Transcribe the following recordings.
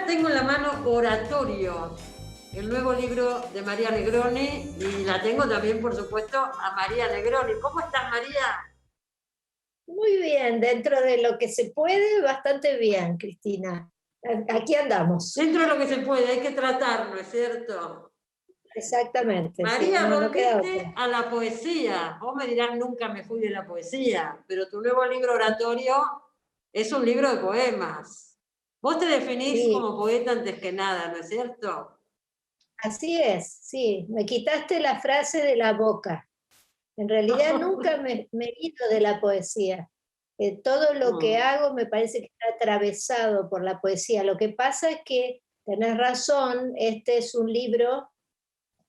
tengo en la mano Oratorio, el nuevo libro de María Negroni, y la tengo también, por supuesto, a María Negroni. ¿Cómo estás, María? Muy bien, dentro de lo que se puede, bastante bien, Cristina. Aquí andamos. Dentro de lo que se puede, hay que tratar, ¿no es cierto? Exactamente, sí, María, no queda volviste otra. a la poesía. Vos me dirás, nunca me fui de la poesía, pero tu nuevo libro Oratorio es un libro de poemas. Vos te definís Sí, como poeta antes que nada, ¿no es cierto? así es, sí. Me quitaste la frase de la boca. En realidad nunca me he ido de la poesía. Todo lo que Mm. hago me parece que está atravesado por la poesía. Lo que pasa es que, tenés razón, este es un libro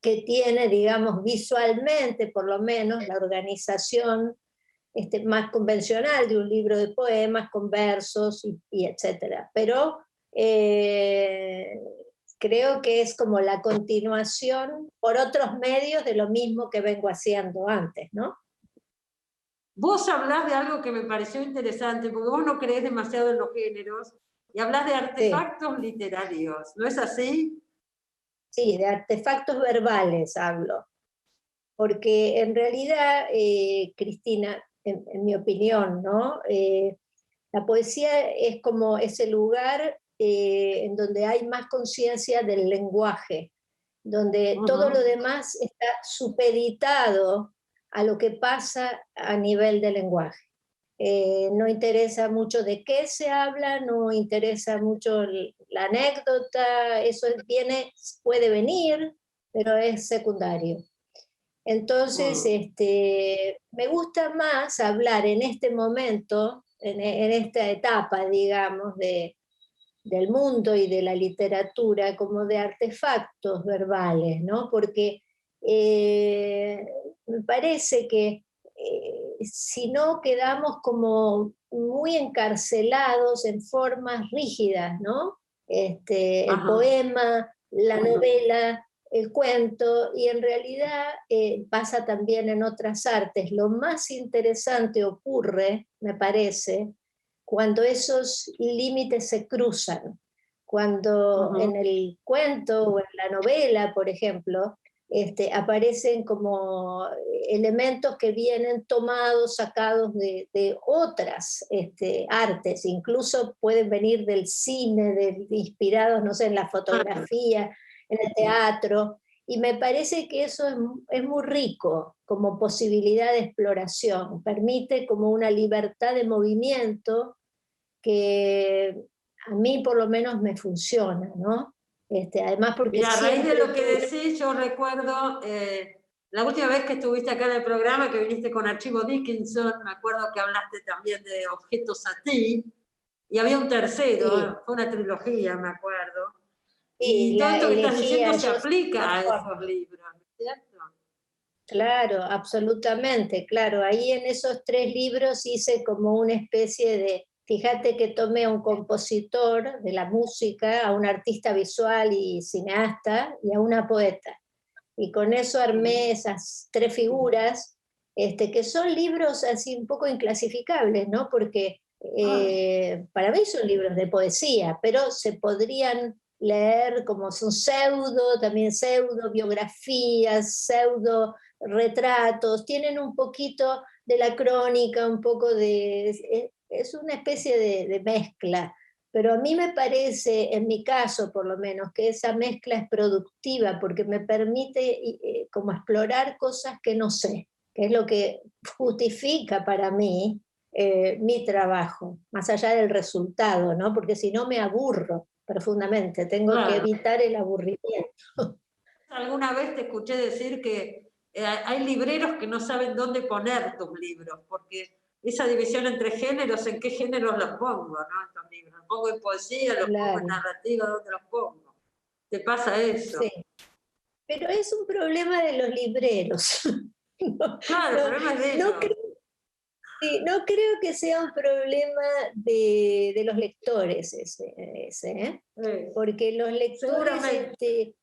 que tiene, digamos, visualmente, por lo menos, la organización más convencional de un libro de poemas con versos y etcétera. Pero eh, creo que es como la continuación por otros medios de lo mismo que vengo haciendo antes, ¿no? Vos hablás de algo que me pareció interesante, porque vos no creés demasiado en los géneros, y hablás de Sí, artefactos literarios, ¿no es así? sí, de artefactos verbales hablo, porque en realidad, Cristina, en mi opinión, ¿no? La poesía es como ese lugar en donde hay más conciencia del lenguaje, donde todo lo Ujú. demás está supeditado a lo que pasa a nivel de lenguaje. No interesa mucho de qué se habla, no interesa mucho la anécdota, eso viene, puede venir, pero es secundario. Entonces, Mm. me gusta más hablar en este momento, en esta etapa, digamos, del mundo y de la literatura, como de artefactos verbales, ¿no? Porque eh, me parece que si no quedamos como muy encarcelados en formas rígidas, ¿no? El Ajá. poema, la novela, el cuento, y en realidad pasa también en otras artes. Lo más interesante ocurre, me parece, cuando esos límites se cruzan, cuando en Ujú. el cuento o en la novela, por ejemplo, aparecen como elementos que vienen tomados, sacados de otras artes, incluso pueden venir del cine, inspirados, no sé, en la fotografía, en el teatro, y me parece que eso es muy rico como posibilidad de exploración, permite como una libertad de movimiento que a mí por lo menos me funciona, ¿no? Además porque Mira, a raíz de siempre lo que tuve, decís, yo recuerdo la última vez que estuviste acá en el programa, que viniste con Archivo Dickinson, me acuerdo que hablaste también de Objetos a ti, y había un sí, tercero, fue una trilogía, me acuerdo. sí, Y todo la esto que estás elegía diciendo se yo aplica a mejor. esos libros, ¿no es cierto? Claro, absolutamente, claro. Ahí en esos tres libros hice como una especie de, fíjate que tomé a un compositor de la música, a un artista visual y cineasta y a una poeta. Y con eso armé esas tres figuras, que son libros así un poco inclasificables, ¿no? Porque Ah, para mí son libros de poesía, pero se podrían leer como son pseudo, también pseudo biografías, pseudo retratos, tienen un poquito de la crónica, un poco de... Es una especie de mezcla, pero a mí me parece, en mi caso por lo menos, que esa mezcla es productiva porque me permite como explorar cosas que no sé, que es lo que justifica para mí mi trabajo, más allá del resultado, ¿no? Porque si no me aburro profundamente, tengo que claro. evitar el aburrimiento. Alguna vez te escuché decir que hay libreros que no saben dónde poner tus libros, porque esa división entre géneros, ¿en qué géneros los pongo, no? Estos libros. Los pongo en poesía, los pongo en Claro, narrativa, ¿dónde los pongo? ¿Te pasa sí. eso? Pero es un problema de los libreros. No, Claro, el no, problema es de no ellos. creo. Sí, no creo que sea un problema de los lectores ese, ¿eh? Porque Seguramente.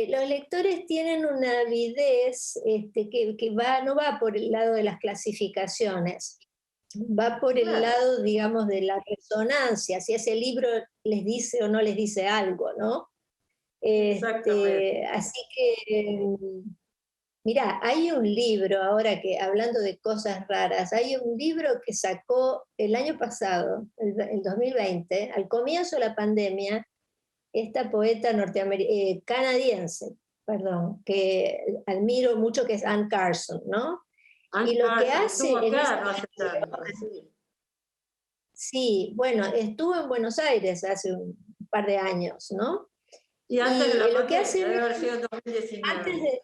los lectores tienen una avidez que va, no va por el lado de las clasificaciones. va por el Claro, lado, digamos, de la resonancia, si ese libro les dice o no les dice algo, ¿no? exactamente. Así que, mira, hay un libro, ahora que hablando de cosas raras, hay un libro que sacó el año pasado, el 2020, al comienzo de la pandemia, esta poeta canadiense, perdón, que admiro mucho, que es Anne Carson, ¿no? Anne Y lo que Carson estuvo hace en ese acá no hace tanto, libro, sí. sí, bueno, estuvo en Buenos Aires hace un par de años, ¿no? Y antes de Y la lo que hace pandemia, en debe haber sido en 2019. antes de,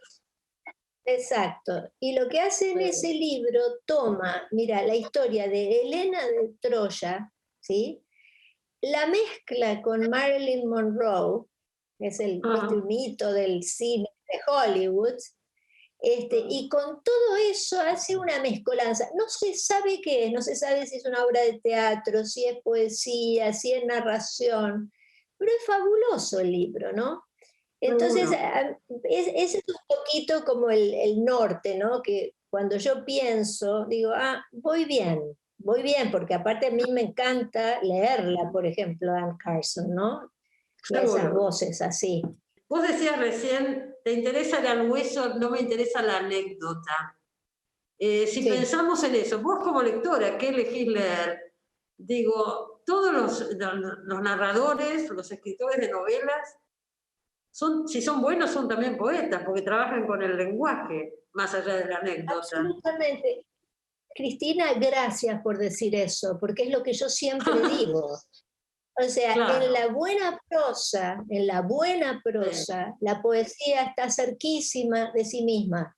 exacto, y lo que hace en ese Sí. libro toma, mira, la historia de Helena de Troya, ¿sí? La mezcla con Marilyn Monroe, que es ¿viste? Ajá, Un mito del cine de Hollywood, ajá. y con todo eso hace una mezcolanza. No se sabe qué es, no se sabe si es una obra de teatro, si es poesía, si es narración, pero es fabuloso el libro, ¿no? Entonces, Seguro. ese es un poquito como el norte, ¿no? Que cuando yo pienso, digo, voy bien, porque aparte a mí me encanta leerla, por ejemplo, Anne Carson, ¿no? Y a esas Seguro. voces así. Vos decías recién, te interesa el al hueso, no me interesa la anécdota. Si Sí. pensamos en eso, vos como lectora, ¿qué elegís leer? Digo, todos los narradores, los escritores de novelas, si son buenos, son también poetas, porque trabajan con el lenguaje, más allá de la anécdota. Absolutamente. Cristina, gracias por decir eso, porque es lo que yo siempre digo. O sea, Claro, en la buena sí, prosa, la poesía está cerquísima de sí misma.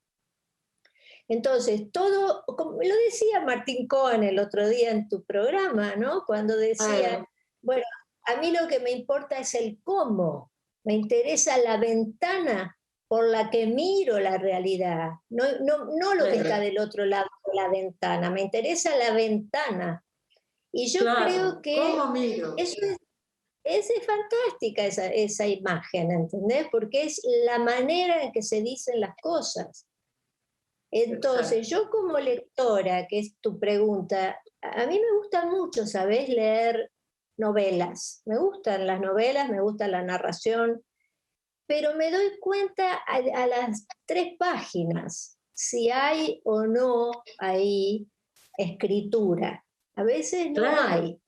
Entonces, todo, como lo decía Martín Cohen el otro día en tu programa, ¿no? Cuando decía, bueno, a mí lo que me importa es el cómo, me interesa la ventana por la que miro la realidad, no lo que está del otro lado de la ventana, me interesa la ventana. Y yo creo claro, que ¿cómo miro? eso es fantástica esa imagen, ¿entendés? Porque es la manera en que se dicen las cosas. Entonces, Exacto. yo como lectora, que es tu pregunta, a mí me gusta mucho, ¿sabés? Leer novelas. Me gustan las novelas, me gusta la narración, pero me doy cuenta a las 3 páginas si hay o no hay escritura. A veces no Claro, hay.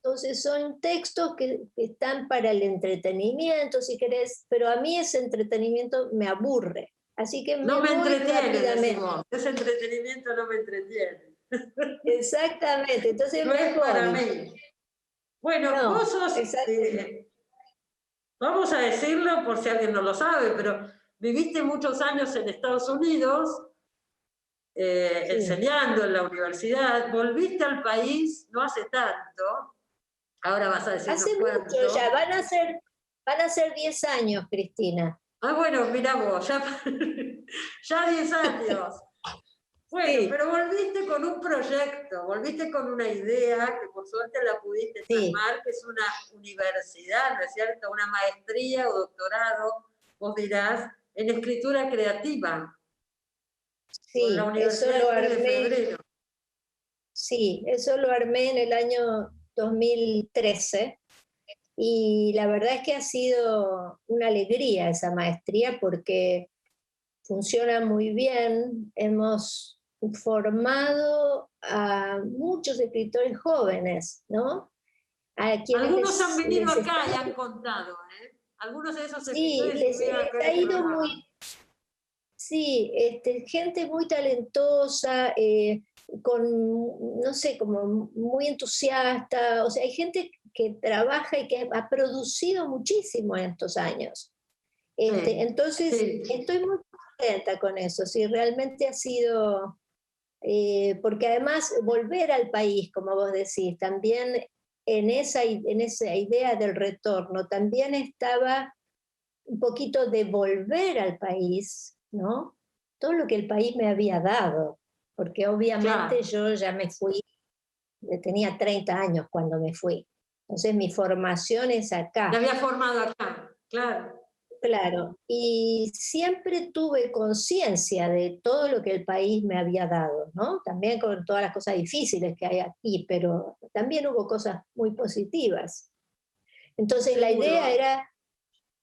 Entonces son textos que están para el entretenimiento, si querés, pero a mí ese entretenimiento me aburre. Así que no me me voy entretiene, rápidamente. decimos. Ese entretenimiento no me entretiene. Exactamente, entonces No me es para voy. mí. Bueno, vos No, sos, exactamente. vamos a decirlo por si alguien no lo sabe, pero viviste muchos años en Estados Unidos, Sí. enseñando en la universidad, volviste al país no hace tanto, ahora vas a decirnos Hace mucho ya, cuánto. van a ser 10 años, Cristina. Ah, bueno, mira vos, ya, ya 10 años. Bueno, Sí, pero volviste con un proyecto, volviste con una idea que por suerte la pudiste sí, plasmar, que es una universidad, ¿no es cierto? Una maestría o doctorado, vos dirás, en escritura creativa, con la sí, Universidad de 3 de Febrero. sí, eso lo armé en el año 2013 y la verdad es que ha sido una alegría esa maestría porque funciona muy bien. Hemos formado a muchos escritores jóvenes, ¿no? A quienes Algunos han venido les está, acá y han contado, ¿eh? Algunos de esos sí, escritores les, estuvieron les acá en ha el ido programa. muy, sí, gente muy talentosa, con, no sé, como muy entusiasta, o sea, hay gente que trabaja y que ha producido muchísimo en estos años. Sí, Entonces, sí, estoy muy contenta con eso, sí, realmente ha sido, porque además volver al país, como vos decís, también en esa idea del retorno, también estaba un poquito de volver al país, ¿no? Todo lo que el país me había dado, porque obviamente claro. yo ya me fui, tenía 30 años cuando me fui. Entonces mi formación es Te acá. había formado acá, claro. Claro, y siempre tuve conciencia de todo lo que el país me había dado, ¿no? También con todas las cosas difíciles que hay aquí, pero también hubo cosas muy positivas. Entonces la idea Seguro. era,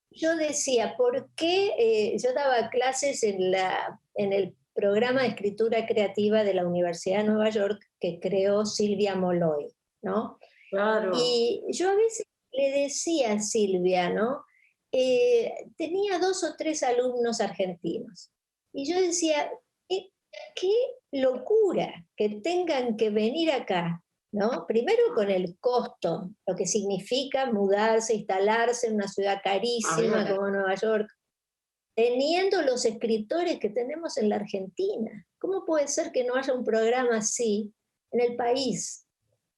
yo decía, ¿por qué yo daba clases en el programa de escritura creativa de la Universidad de Nueva York que creó Silvia Molloy, ¿no? Claro. Y yo a veces le decía a Silvia, ¿no? Tenía 2 o 3 alumnos argentinos. Y yo decía, qué locura que tengan que venir acá, ¿no? Primero con el costo, lo que significa mudarse, instalarse en una ciudad A carísima ver. como Nueva York, teniendo los escritores que tenemos en la Argentina. ¿Cómo puede ser que no haya un programa así en el país?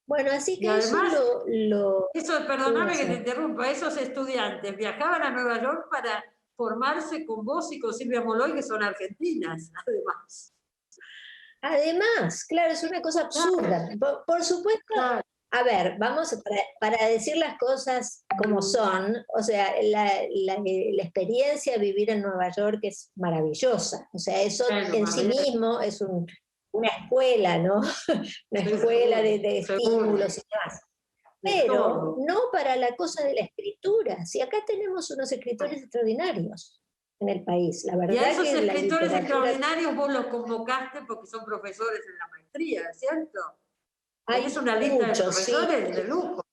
Bueno, así Y que eso además, lo eso, pude perdóname que te hacer. interrumpa, esos estudiantes viajaban a Nueva York para formarse con vos y con Silvia Moloy, que son argentinas, además. Además, claro, es una cosa Claro, absurda. Por supuesto, claro. a ver, vamos, para decir las cosas como son, o sea, la experiencia de vivir en Nueva York es maravillosa. O sea, eso Bueno, en sí María, mismo es una escuela, ¿no? Una sí, escuela seguro, de seguro, estímulos y demás. de Pero todo. no para la cosa de la escritura. Si acá tenemos unos escritores extraordinarios en el país, la Y a verdad esos que la escritores literatura, extraordinarios vos los convocaste porque son profesores en la maestría, ¿cierto? Tenés hay una lista de muchos, sí. profesores de lujo.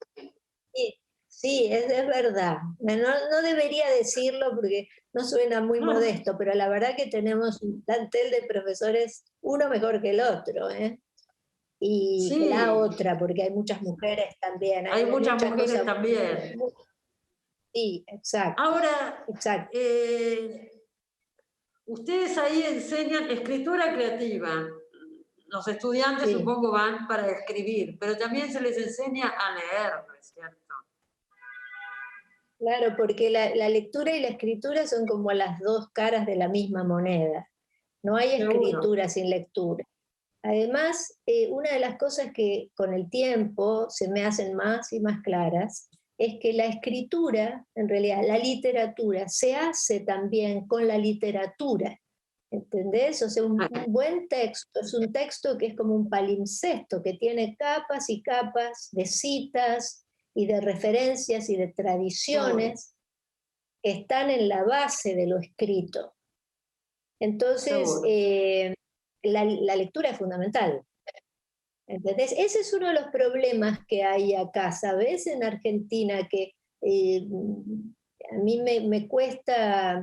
Sí, sí, es verdad. No debería decirlo porque no suena muy modesto, pero la verdad que tenemos un plantel de profesores, uno mejor que el otro, ¿eh? Y que la Sí, otra, porque hay muchas mujeres también, hay hay muchas muchas mujeres cosas. también. Sí, exacto, Ahora, exacto. ustedes ahí enseñan escritura creativa. Los estudiantes Sí, supongo van para escribir, pero también se les enseña a leer, ¿no es cierto? claro, porque la lectura y la escritura son como las dos caras de la misma moneda. No hay Seguro. escritura sin lectura. Además, una de las cosas que con el tiempo se me hacen más y más claras es que la escritura, en realidad la literatura, se hace también con la literatura. ¿Entendés? O sea, un buen texto es un texto que es como un palimpsesto, que tiene capas y capas de citas y de referencias y de Seguro, tradiciones que están en la base de lo escrito. Entonces, seguro. la lectura es fundamental. ¿Entendés? Ese es uno de los problemas que hay acá, ¿sabes? En Argentina, que a mí me cuesta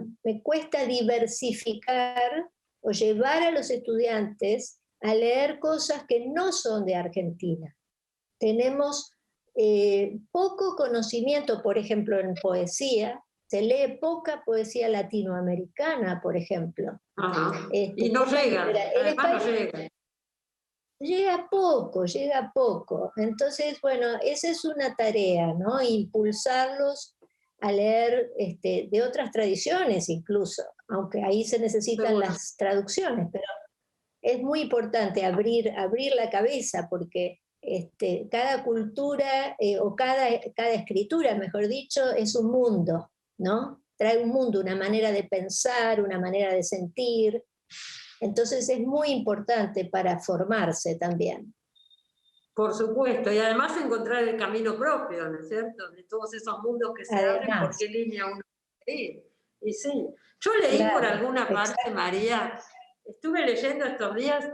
diversificar o llevar a los estudiantes a leer cosas que no son de Argentina. Tenemos poco conocimiento, por ejemplo, en poesía. Se lee poca poesía latinoamericana, por ejemplo. Ajá. Y no Poca llegan, literatura. En además no español llegan. llega poco, llega poco. Entonces, bueno, esa es una tarea, ¿no? Impulsarlos a leer de otras tradiciones incluso, aunque ahí se necesitan Seguro. las traducciones, pero es muy importante abrir la cabeza porque cada cultura o cada escritura, mejor dicho, es un mundo, ¿no? Trae un mundo, una manera de pensar, una manera de sentir. Entonces es muy importante para formarse también. Por supuesto, y además encontrar el camino propio, ¿no es cierto? De todos esos mundos que se abren, ¿por qué Además, línea uno quiere ir? Y sí, yo leí por claro, alguna parte, exacto. María, estuve leyendo estos días,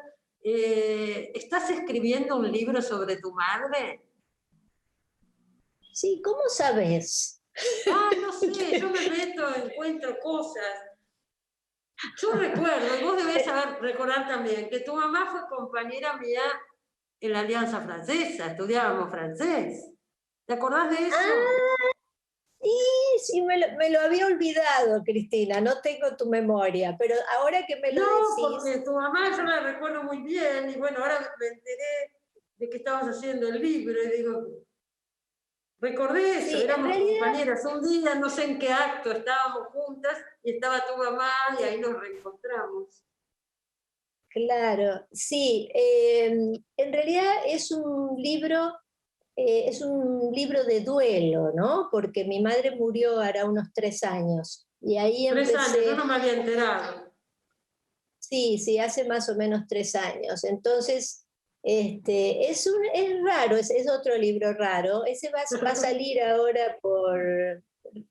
¿estás escribiendo un libro sobre tu madre? Sí, ¿cómo sabes? Ay, no sé, yo me meto, encuentro cosas. Yo recuerdo, y vos debés saber, recordar también, que tu mamá fue compañera mía en la Alianza Francesa, estudiábamos francés. ¿Te acordás de eso? Ah, sí, sí, me lo había olvidado, Cristina, no tengo tu memoria, pero ahora que me lo No, decís, porque tu mamá yo la recuerdo muy bien y bueno, ahora me enteré de que estabas haciendo el libro y digo, recordé eso, sí, en éramos realidad, compañeras. Un día, no sé en qué acto, estábamos juntas y estaba tu mamá y ahí nos reencontramos. claro, sí, en realidad es un libro de duelo, ¿no? Porque mi madre murió hará unos 3 años. Y ahí 3 años, empecé. yo no me había enterado. Sí, hace más o menos 3 años. Entonces, es raro, es otro libro raro. Ese va a salir ahora por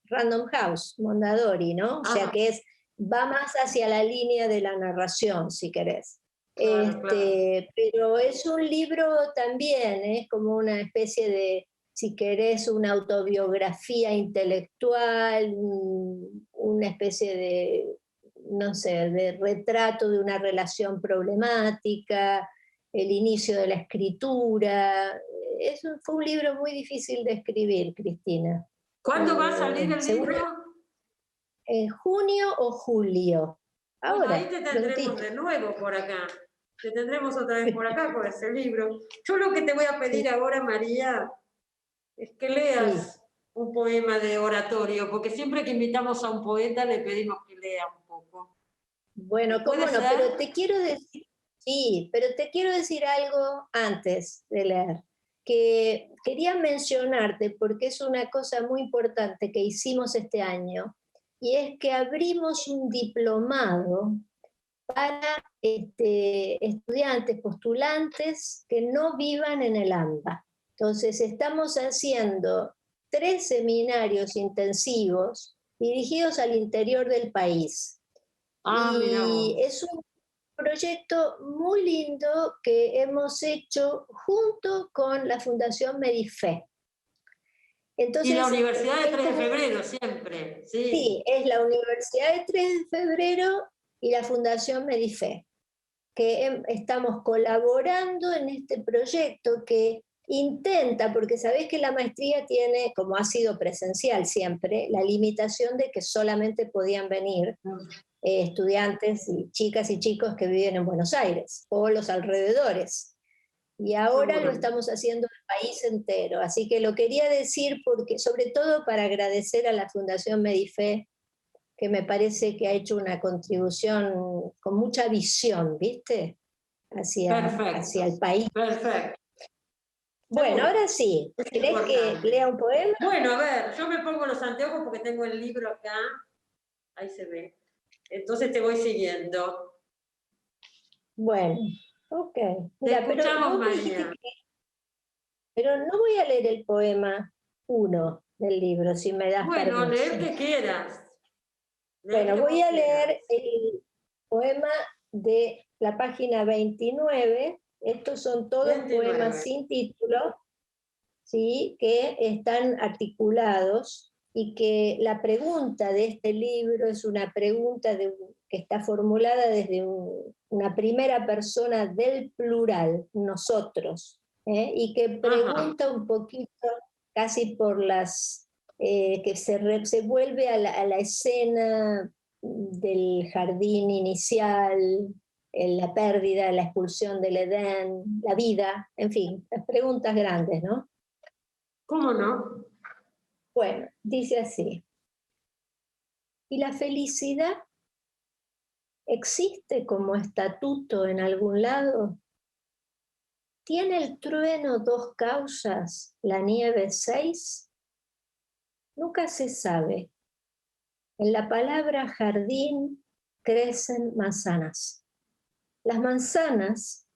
Random House, Mondadori, ¿no? O sea que va más hacia la línea de la narración, si querés. Claro, claro. Pero es un libro también, es como una especie de, si querés, una autobiografía intelectual, una especie de, no sé, de retrato de una relación problemática, el inicio de la escritura. Fue un libro muy difícil de escribir, Cristina. ¿Cuándo va a salir el Seguro libro? en junio o julio. Bueno, ahí Ahora, te tendremos prontito. de nuevo por acá. Te tendremos otra vez por acá por ese libro. Yo lo que te voy a pedir Sí, ahora, María, es que sí. leas un poema de oratorio, porque siempre que invitamos a un poeta le pedimos que lea un poco. Bueno, ¿Puede cómo no, pero ser? te quiero decir, sí, pero te quiero decir algo antes de leer, que quería mencionarte porque es una cosa muy importante que hicimos este año, y es que abrimos un diplomado para estudiantes, postulantes que no vivan en el AMBA. Entonces, estamos haciendo 3 seminarios intensivos dirigidos al interior del país. Mira Y vos. es un proyecto muy lindo que hemos hecho junto con la Fundación Medife. Y la Entonces, Universidad de es 3 de como, Febrero, siempre, sí. sí, es la Universidad de 3 de Febrero y la Fundación Medife, que estamos colaborando en este proyecto que intenta, porque sabés que la maestría tiene, como ha sido presencial siempre, la limitación de que solamente podían venir estudiantes y chicos que viven en Buenos Aires o los alrededores. Y ahora lo Seguro. estamos haciendo el país entero. Así que lo quería decir porque, sobre todo para agradecer a la Fundación Medife, que me parece que ha hecho una contribución con mucha visión, ¿viste? Hacia Perfecto, el país. perfecto. Bueno, Seguro. ahora sí, Es ¿querés que importante. lea un poema? Bueno, a ver, yo me pongo los anteojos porque tengo el libro acá. Ahí se ve. Entonces te voy siguiendo. Bueno, ok. Te Mira, pero escuchamos, vos me dijiste María. que... Pero no voy a leer el poema uno del libro, si me das Bueno, lee el permiso. que quieras. Lee el Bueno, que voy vos a quieras. leer el poema de la página 29. Estos son todos poemas 29. sin título, ¿sí? Que están articulados, y que la pregunta de este libro es una pregunta que está formulada desde una primera persona del plural, nosotros, y que Ajá. pregunta un poquito, casi por que se vuelve a la escena del jardín inicial, la pérdida, la expulsión del Edén, la vida, en fin, las preguntas grandes, ¿no? ¿Cómo no? Bueno, dice así: ¿y la felicidad existe como estatuto en algún lado? ¿Tiene el trueno 2 causas, la nieve 6? Nunca se sabe. En la palabra jardín crecen manzanas. Las manzanas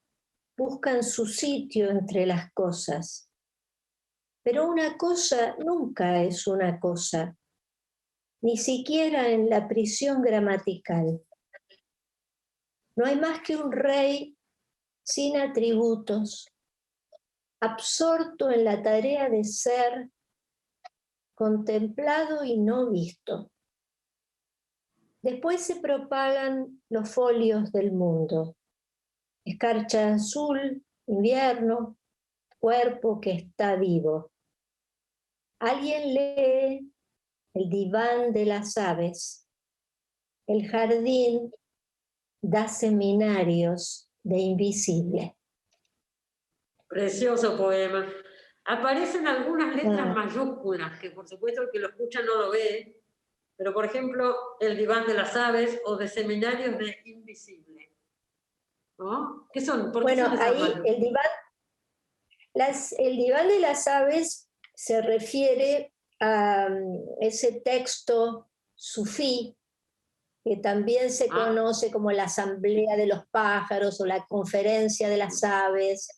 buscan su sitio entre las cosas, pero una cosa nunca es una cosa, ni siquiera en la prisión gramatical. No hay más que un rey sin atributos, absorto en la tarea de ser contemplado y no visto. Después se propagan los folios del mundo: escarcha azul, invierno, cuerpo que está vivo. Alguien lee el diván de las aves, el jardín da seminarios de invisible. Precioso poema. Aparecen algunas letras Ah, mayúsculas, que por supuesto el que lo escucha no lo ve, pero por ejemplo, el diván de las aves o de seminarios de invisible. ¿No? ¿Qué son? ¿Por qué bueno, son esas ahí mayúsculas? el diván de las aves se refiere a ese texto sufí, que también se conoce como la Asamblea de los Pájaros o la Conferencia de las Aves.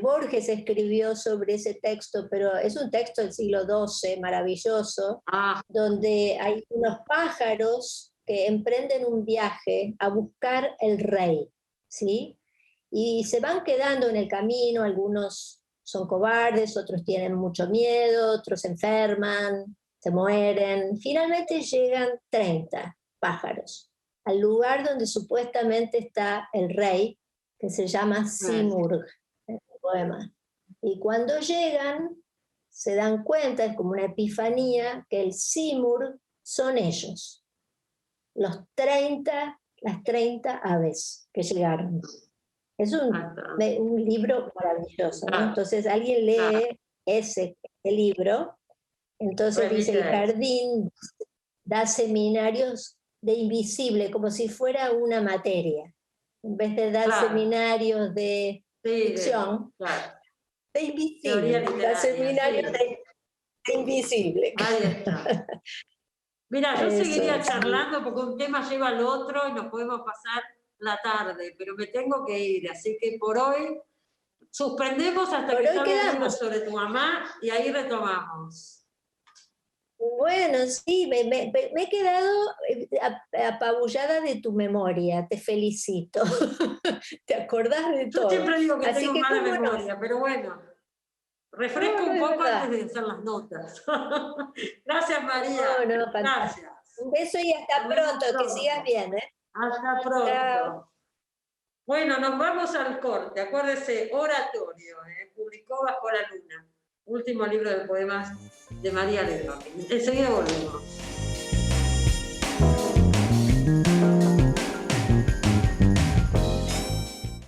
Borges escribió sobre ese texto, pero es un texto del siglo XII, maravilloso, donde hay unos pájaros que emprenden un viaje a buscar el rey, ¿sí? Y se van quedando en el camino, algunos son cobardes, otros tienen mucho miedo, otros se enferman, se mueren. Finalmente llegan 30 pájaros al lugar donde supuestamente está el rey, que se llama Simurgh, en el poema. Y cuando llegan, se dan cuenta, es como una epifanía, que el Simurgh son ellos, las 30 aves que llegaron. Es un libro maravilloso, ¿no? Entonces alguien lee ese libro, entonces dice, el jardín da seminarios de invisible, como si fuera una materia. En vez de dar seminarios de ficción, de invisible, da seminarios de invisible. Ahí está. Mira, yo seguiría charlando porque un tema lleva al otro y nos podemos pasar la tarde, pero me tengo que ir, así que por hoy suspendemos hasta que salga el libro sobre tu mamá y ahí retomamos. Bueno, sí, me he quedado apabullada de tu memoria, te felicito. ¿Te acordás de todo? Yo siempre digo que tengo mala memoria, pero bueno, refresco un poco antes de hacer las notas. Gracias, María. Gracias. Un beso y hasta pronto, que sigas bien, ¿eh? Hasta pronto. Chao. Bueno, nos vamos al corte. Acuérdese, Oratorio, publicó Bajo la Luna, último libro de poemas de María Legrand. Enseguida volvemos.